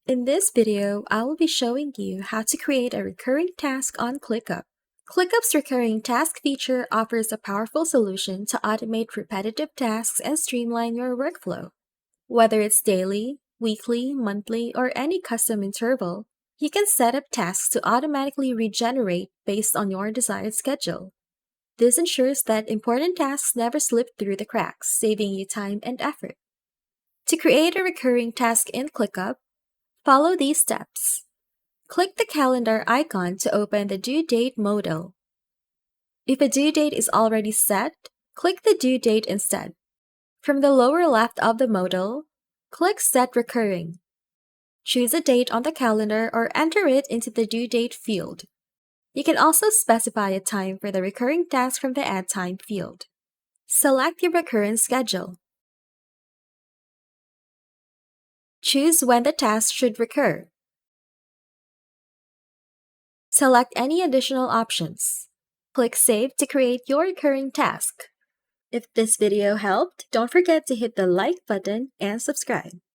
In this video, I will be showing you how to create a recurring task on ClickUp. ClickUp's recurring task feature offers a powerful solution to automate repetitive tasks and streamline your workflow. Whether it's daily, weekly, monthly, or any custom interval, you can set up tasks to automatically regenerate based on your desired schedule. This ensures that important tasks never slip through the cracks, saving you time and effort. To create a recurring task in ClickUp, follow these steps. Click the calendar icon to open the due date modal. If a due date is already set, click the due date instead. From the lower left of the modal, click Set Recurring. Choose a date on the calendar or enter it into the due date field. You can also specify a time for the recurring task from the Add Time field. Select your recurrence schedule. Choose when the task should recur. Select any additional options. Click Save to create your recurring task. If this video helped, don't forget to hit the like button and subscribe.